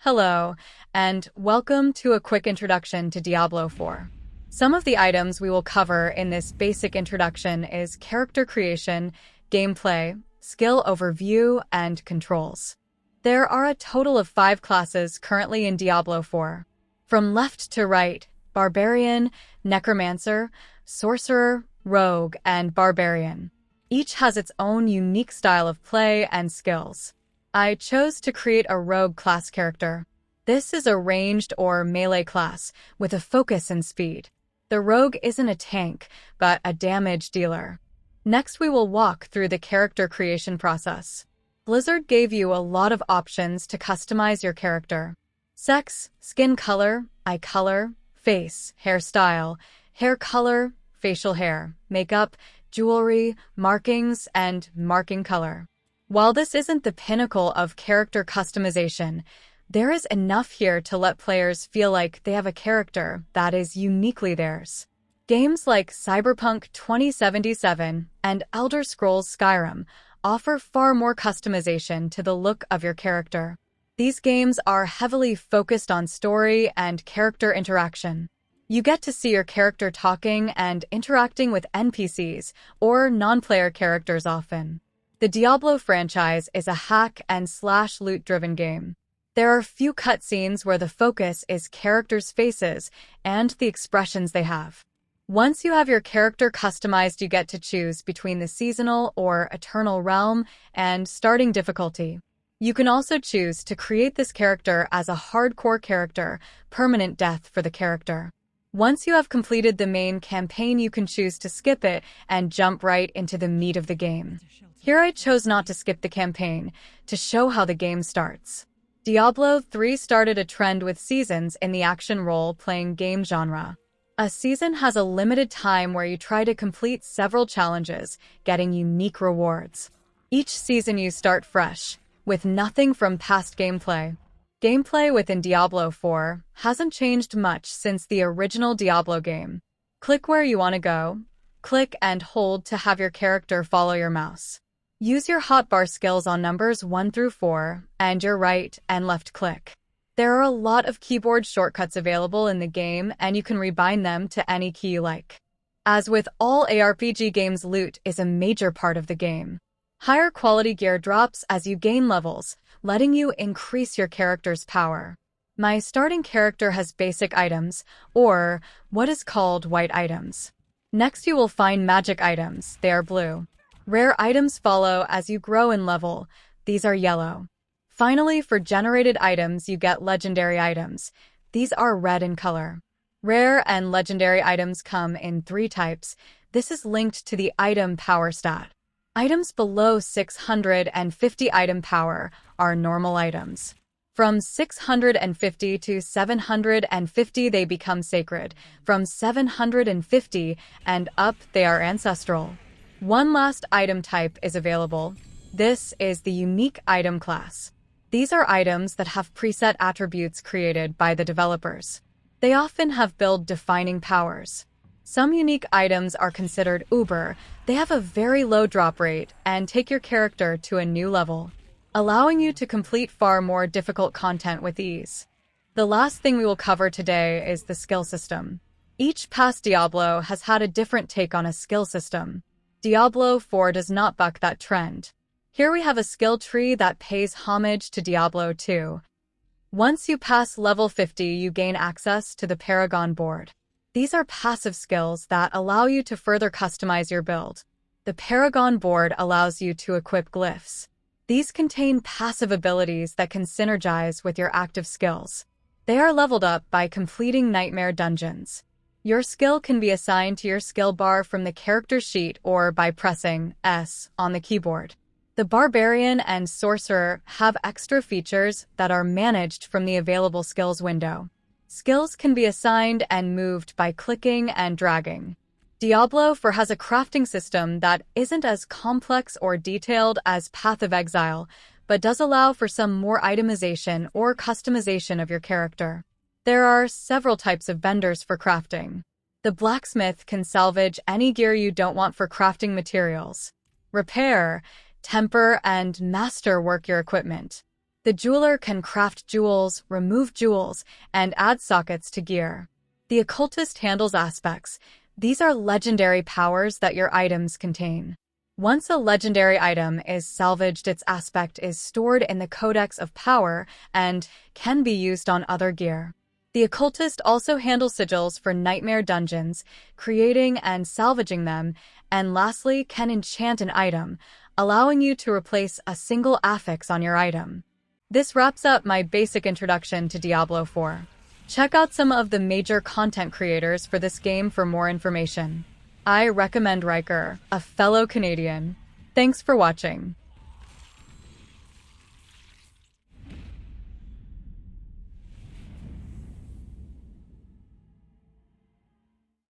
Hello, and welcome to a quick introduction to Diablo IV. Some of the items we will cover in this basic introduction is character creation, gameplay, skill overview, and controls. There are a total of 5 classes currently in Diablo IV. From left to right, Barbarian, Necromancer, Sorcerer, Rogue, and Barbarian. Each has its own unique style of play and skills. I chose to create a rogue class character. This is a ranged or melee class with a focus and speed. The rogue isn't a tank, but a damage dealer. Next, we will walk through the character creation process. Blizzard gave you a lot of options to customize your character. Sex, skin color, eye color, face, hairstyle, hair color, facial hair, makeup, jewelry, markings, and marking color. While this isn't the pinnacle of character customization, there is enough here to let players feel like they have a character that is uniquely theirs. Games like Cyberpunk 2077 and Elder Scrolls Skyrim offer far more customization to the look of your character. These games are heavily focused on story and character interaction. You get to see your character talking and interacting with NPCs or non-player characters often. The Diablo franchise is a hack-and-slash loot-driven game. There are few cutscenes where the focus is characters' faces and the expressions they have. Once you have your character customized, you get to choose between the seasonal or eternal realm and starting difficulty. You can also choose to create this character as a hardcore character, permanent death for the character. Once you have completed the main campaign, you can choose to skip it and jump right into the meat of the game. Here I chose not to skip the campaign, to show how the game starts. Diablo III started a trend with seasons in the action role-playing game genre. A season has a limited time where you try to complete several challenges, getting unique rewards. Each season you start fresh, with nothing from past gameplay. Gameplay within Diablo IV hasn't changed much since the original Diablo game. Click where you want to go. Click and hold to have your character follow your mouse. Use your hotbar skills on numbers 1 through 4 and your right and left click. There are a lot of keyboard shortcuts available in the game, and you can rebind them to any key you like. As with all ARPG games, loot is a major part of the game. Higher quality gear drops as you gain levels, letting you increase your character's power. My starting character has basic items, or what is called white items. Next, you will find magic items. They are blue. Rare items follow as you grow in level. These are yellow. Finally, for generated items, you get legendary items. These are red in color. Rare and legendary items come in 3 types. This is linked to the item power stat. Items below 650 item power are normal items. From 650 to 750 they become sacred. From 750 and up they are ancestral. One last item type is available. This is the unique item class. These are items that have preset attributes created by the developers. They often have build-defining powers. Some unique items are considered uber. They have a very low drop rate and take your character to a new level, allowing you to complete far more difficult content with ease. The last thing we will cover today is the skill system. Each past Diablo has had a different take on a skill system. Diablo IV does not buck that trend. Here we have a skill tree that pays homage to Diablo II. Once you pass level 50, you gain access to the Paragon board. These are passive skills that allow you to further customize your build. The Paragon board allows you to equip glyphs. These contain passive abilities that can synergize with your active skills. They are leveled up by completing nightmare dungeons. Your skill can be assigned to your skill bar from the character sheet or by pressing S on the keyboard. The Barbarian and Sorcerer have extra features that are managed from the available skills window. Skills can be assigned and moved by clicking and dragging. Diablo IV has a crafting system that isn't as complex or detailed as Path of Exile, but does allow for some more itemization or customization of your character. There are several types of vendors for crafting. The blacksmith can salvage any gear you don't want for crafting materials. Repair, temper, and masterwork your equipment. The The jeweler can craft jewels, remove jewels, and add sockets to gear. The occultist handles aspects. These are legendary powers that your items contain. Once a legendary item is salvaged, its aspect is stored in the Codex of Power and can be used on other gear. The occultist also handles sigils for nightmare dungeons, creating and salvaging them, and lastly can enchant an item, allowing you to replace a single affix on your item. This wraps up my basic introduction to Diablo IV. Check out some of the major content creators for this game for more information. I recommend Riker, a fellow Canadian. Thanks for watching.